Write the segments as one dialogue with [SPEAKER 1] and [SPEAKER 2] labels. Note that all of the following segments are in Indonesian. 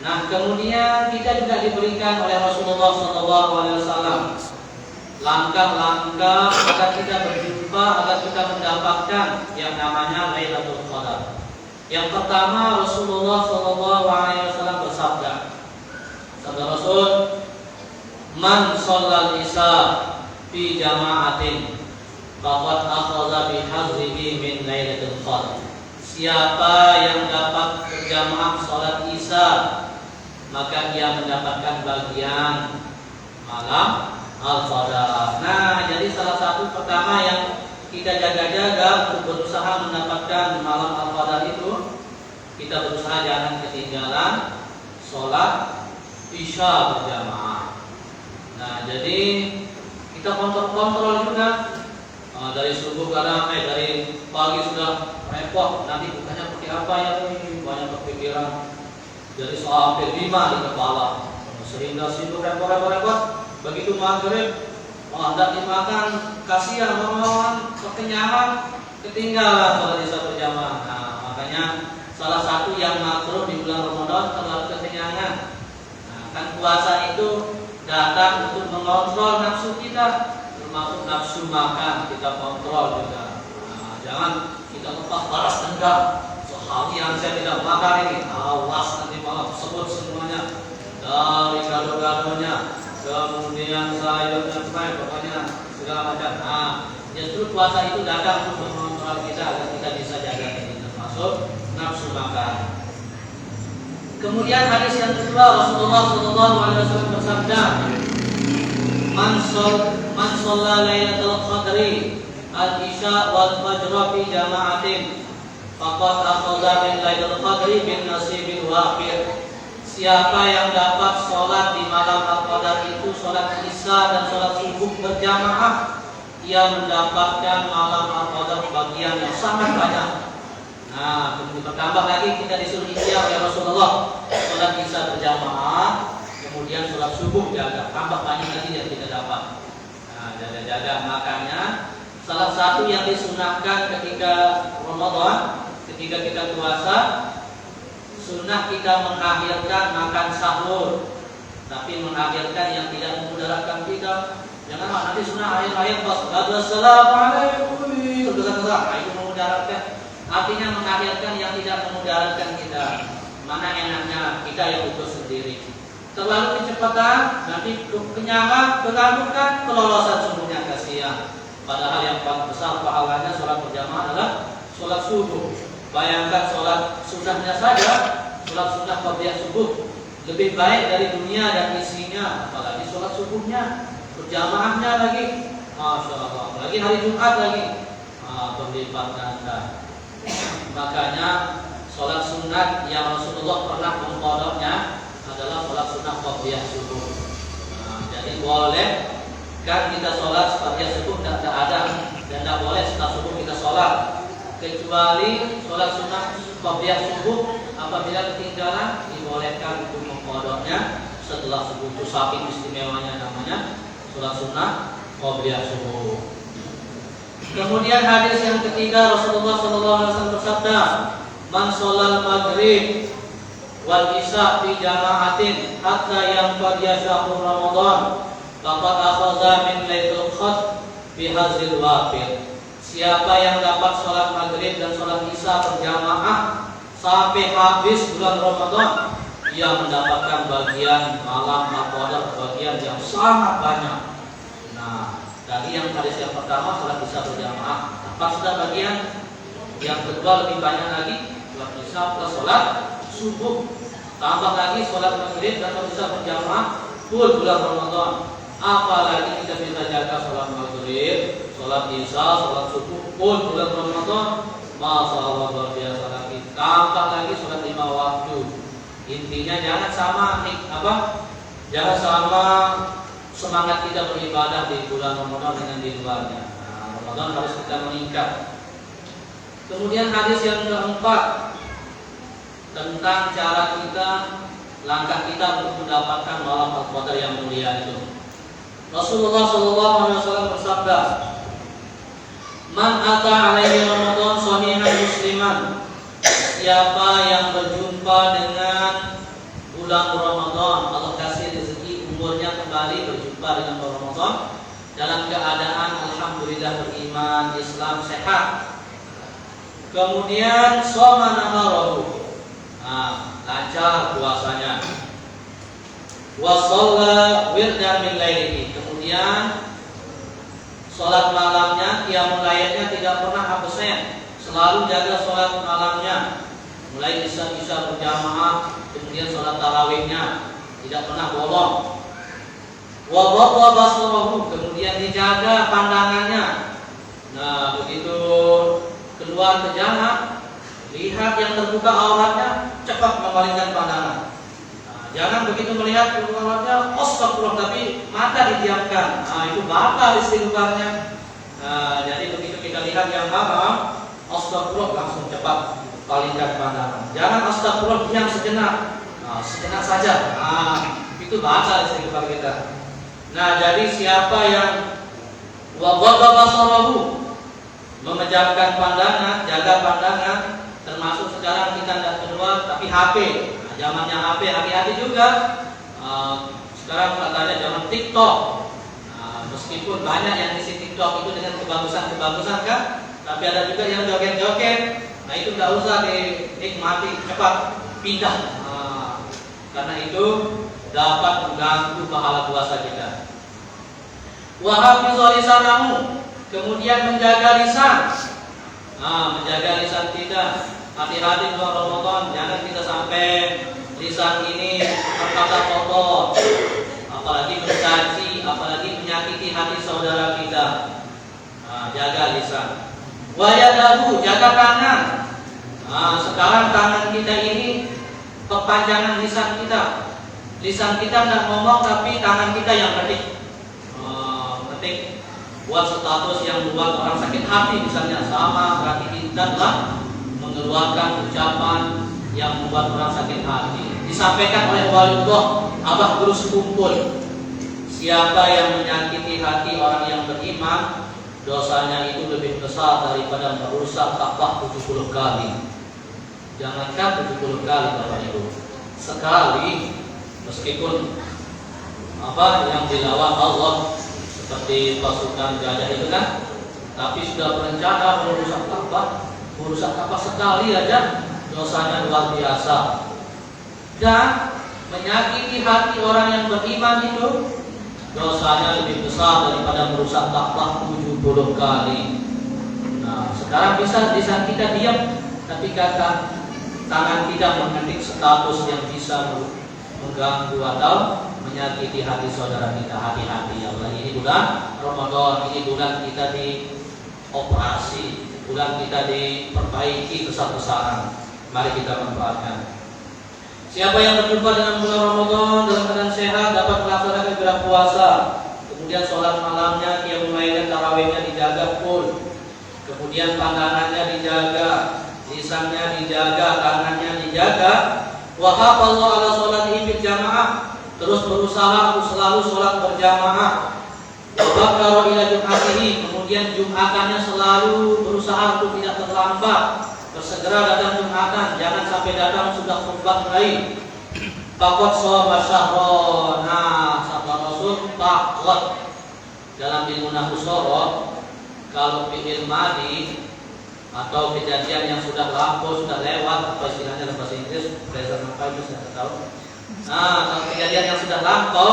[SPEAKER 1] Nah, kemudian kita juga diberikan oleh Rasulullah SAW langkah-langkah agar kita berjumpa, agar kita mendapatkan yang namanya Lailatul Qadar. Yang pertama, Rasulullah SAW bersabda, sabda Rasul, "Man shallal isya fi jama'atin faqad akhadha bi hazzihi min Lailatul Qadar." Siapa yang dapat berjamaah salat Isya, maka dia mendapatkan bagian malam Al-Qadar. Nah, jadi salah satu pertama yang kita jaga-jaga untuk berusaha mendapatkan malam Al-Qadar itu, kita berusaha jangan ketinggalan sholat Isya berjamaah. Nah, jadi kita kontrol juga. Dari subuh karena dari pagi sudah repot, nanti bukannya pakai apa ya, banyak kepikiran. Jadi sampai 5 di kepala, sehingga sibuk repot. Begitu maghrib, hendak dimakan, kasihan orang kekenyangan, ketinggalan sholat Isya berjamaah. Nah, makanya salah satu yang makruh di bulan Ramadan terlalu kekenyangan. Nah, kan puasa itu datang untuk mengontrol nafsu kita, termasuk nafsu makan kita kontrol juga. Nah, jangan kita lepas balas dendam. Seharian saya tidak makan ini, awas nanti malam sebut semuanya dari gado-gadonya, kemudian sayurnya, pokoknya segala macam. Nah, justru puasa itu datang untuk mengontrol kita agar kita bisa jaga ini, termasuk nafsu makan. Kemudian hadis yang kedua, Rasulullah SAW bersabda, Man shalla lailatul qadri al-isya wal fajr fi jama'atin faqad akhadha min lailatul qadri bin nasibil wafir. Siapa yang dapat sholat di malam Al-Qadar itu, sholat Isya dan sholat subuh berjamaah, ia mendapatkan malam Al-Qadar bagian yang sangat banyak. Nah, kemudian bertambah lagi kita disuruh ikhtiar oleh Rasulullah, sholat Isya berjamaah, kemudian sholat subuh jaga, tambah banyak lagi yang kita dapat. Nah, jaga-jaga. Makanya salah satu yang disunahkan ketika Ramadan, ketika kita puasa, sunnah kita mengakhirkan makan sahur, tapi mengakhirkan yang tidak memudaratkan kita. Jangan nanti sunnah akhir-akhir pas assalamualaikum itu memudaratkan. Artinya mengakhirkan yang tidak memudaratkan kita. Mana enaknya kita yang utuh sendiri. Terlalu kecepatan, nanti kekenyangan, kelanjutan, kelolosan sungguhnya kasihan. Padahal yang paling besar pahalanya sholat berjamaah adalah sholat subuh. Bayangkan sholat sunnahnya saja, sholat sunnah qabliyah subuh lebih baik dari dunia dan isinya, apalagi sholat subuhnya, berjamaahnya lagi, masya Allah. Apalagi hari Jumat lagi, berlipat ganda. Makanya sholat sunat yang Rasulullah pernah mengqadahnya adalah sholat sunnah qabliyah subuh. Jadi boleh kan kita sholat qabliyah subuh tidak ada, dan tidak boleh setelah subuh kita sholat, kecuali sholat sunnah qabliyah subuh apabila ketinggalan dibolehkan untuk mengqadahnya setelah subuh. Itu saking istimewanya namanya sholat sunnah qabliyah subuh. Kemudian hadis yang ketiga, Rasulullah SAW bersabda, Man sholal maghrib wal isya fi jama'atin hatta yanqadiya syahrul Ramadan faqad akhadha min lailatul qadr bi hadzal wafir. Siapa yang dapat sholat maghrib dan sholat isya berjamaah sampai habis bulan Ramadan, ia mendapatkan bagian malam Al-Qadar, bagian yang sangat banyak. Nah, dari yang hadis yang pertama sholat isya berjamaah, dapat sudah bagian. Yang kedua lebih banyak lagi, sholat isya plus sholat subuh, tambah lagi sholat maghrib dan sholat isya berjamaah full bulan Ramadan. Apalagi kita bisa jaga sholat maghrib, sholat isya, sholat subuh full bulan Ramadan, masya Allah luar biasa lagi. Tambah lagi sholat 5 waktu. Intinya jangan sama jangan sama semangat kita beribadah di bulan Ramadan dengan di luarnya. Nah, Ramadan harus kita meningkat. Kemudian hadis yang keempat tentang cara kita, langkah kita untuk mendapatkan malam Al-Qadar yang mulia itu. Rasulullah SAW bersabda, Man ata alaihi Ramadan sahihan musliman. Siapa yang berjumpa dengan bulan Ramadan, Allah kasih rezeki umurnya kembali berjumpa dengan Ramadan dalam keadaan alhamdulillah beriman, Islam, sehat. Kemudian shoma naharahu, lancar puasanya. Wa shalla wirdan min lailihi, kemudian sholat malamnya, qiyamul lailnya tidak pernah absen, selalu jaga sholat malamnya, mulai isya berjamaah, kemudian sholat tarawihnya tidak pernah bolong. Wa ghadda basarahu, kemudian dijaga pandangannya. Nah, begitu keluar ke jalan, lihat yang terbuka auratnya, cepat memalingkan pandangan. Jangan begitu melihat auratnya, astagfirullah, tapi mata didiamkan. Itu batal istighfarnya. Jadi begitu kita lihat yang haram, astagfirullah, langsung cepat palingkan pandangan. Jangan astagfirullah, diam sejenak. Sejenak saja. Itu batal istighfar kita. Nah, jadi siapa yang wa ghadda basarahu, memejamkan pandangan, jaga pandangan, termasuk sekarang kita tidak keluar tapi HP. Zamannya HP, hati-hati juga. Sekarang katanya zaman TikTok. Meskipun banyak yang isi TikTok itu dengan kebagusan-kebagusan kan, tapi ada juga yang joget-joget. Nah, itu tidak usah dinikmati, cepat pindah. Karena itu dapat mengganggu pahala puasa kita. Wa hafizul lisanahu, kemudian menjaga lisan. Menjaga lisan kita. Hati-hati bulan Ramadan, jangan kita sampai lisan ini berkata kotor, apalagi mencaci, apalagi menyakiti hati saudara kita. Jaga lisan. Wa yadahu, jaga tangan. Sekarang tangan kita ini kepanjangan lisan kita. Lisan kita tidak ngomong, tapi tangan kita yang ketik. Ketik buat status yang membuat orang sakit hati misalnya, sama berarti kita telah mengeluarkan ucapan yang membuat orang sakit hati. Disampaikan oleh waliullah Abah Guru Sekumpul, siapa yang menyakiti hati orang yang beriman, dosanya itu lebih besar daripada merusak Ka'bah 70 kali. Jangankan 70 kali Bapak Ibu, sekali, meskipun yang dilawan Allah seperti pasukan gajah itu kan, tapi sudah berencana merusak Ka'bah sekali aja dosanya luar biasa. Dan menyakiti hati orang yang beriman itu dosanya lebih besar daripada merusak Ka'bah 70 kali. Nah, sekarang bisa kita diam, tapi kata tangan kita mengetik status yang bisa mengganggu atau menyakiti hati saudara kita. Hati-hati ya Allah, ini bulan Ramadan, ini bulan kita dioperasi, bulan kita diperbaiki besar-besaran. Mari kita manfaatkan. Siapa yang berjumpa dengan bulan Ramadan dalam keadaan sehat dapat melaksanakan ibadah puasa, kemudian sholat malamnya, qiyamul lailnya, tarawihnya dijaga full, kemudian pandangannya dijaga, lisannya dijaga, tangannya dijaga. Wa hafallahu ala sholatihi bil jamaah, terus berusaha untuk selalu sholat berjamaah. Wa bakara ila jum'atihi, kemudian jum'atannya selalu berusaha untuk tidak terlambat, bersegera datang jum'atan, jangan sampai datang sudah khutbah mulai. Faqad shoma syahra. Sabda Rasul faqad dalam ilmu nahwu shoroh, kalau fi'il madi atau kejadian yang sudah lampau, sudah lewat, atau istilahnya dalam bahasa Inggris present apa itu saya tahu. Kalau kejadian yang sudah lampau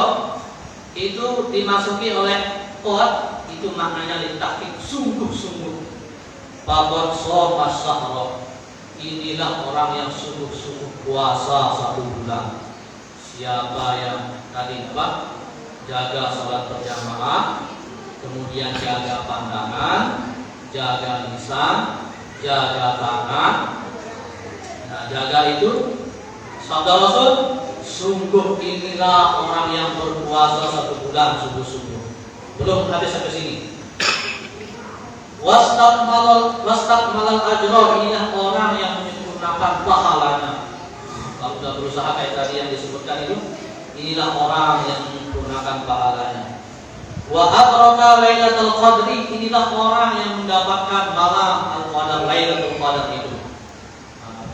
[SPEAKER 1] itu dimasuki oleh qad, itu maknanya litaktik, sungguh-sungguh. Faqad shoma syahra, inilah orang yang sungguh-sungguh puasa 1 bulan. Siapa yang tadi jaga sholat berjamaah, kemudian jaga pandangan, jaga lisan, jaga tangan. Nah, jaga itu sabda Rasul, sungguh inilah orang yang berpuasa 1 bulan sungguh-sungguh. Belum habis sampai sini. Wastakmalal ajra, inilah orang yang menyempurnakan pahalanya. Kalau sudah berusaha kayak tadi yang disebutkan itu, inilah orang yang menyempurnakan pahalanya. Wa adraka lailatul qadri, inilah orang yang mendapatkan malam al-qadar, lailatul qadar itu.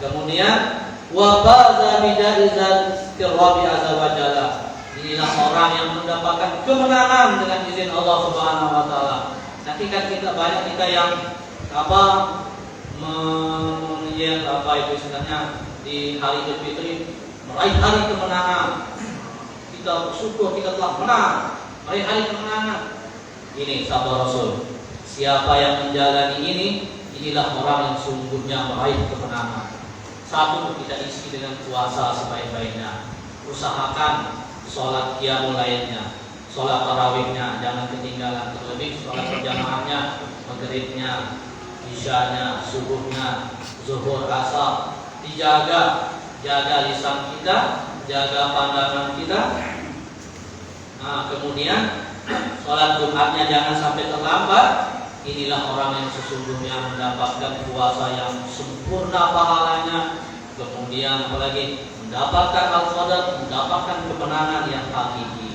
[SPEAKER 1] Kemudian wa baza bijaizat Rabbi azza wa jalla. Inilah orang yang mendapatkan kemenangan dengan izin Allah Subhanahu wa taala. Nanti kan banyak kita yang itu istilahnya di hari Idul Fitri meraih hari kemenangan. Kita bersyukur kita telah menang, meraih hari kemenangan. Ini sabda Rasul. Siapa yang menjalani ini, inilah orang yang sungguhnya meraih kemenangan. Satu, kita isi dengan puasa sebaik-baiknya. Usahakan sholat qiyamul lailnya, sholat tarawihnya jangan ketinggalan, terlebih sholat berjamaahnya, maghribnya, isyanya, subuhnya, zuhur, asar. Dijaga, jaga lisan kita, jaga pandangan kita. Nah, kemudian sholat Jumatnya jangan sampai terlambat. Inilah orang yang sesungguhnya mendapatkan puasa yang sempurna pahalanya. Kemudian apalagi mendapatkan al-qadar, mendapatkan kemenangan yang hakiki.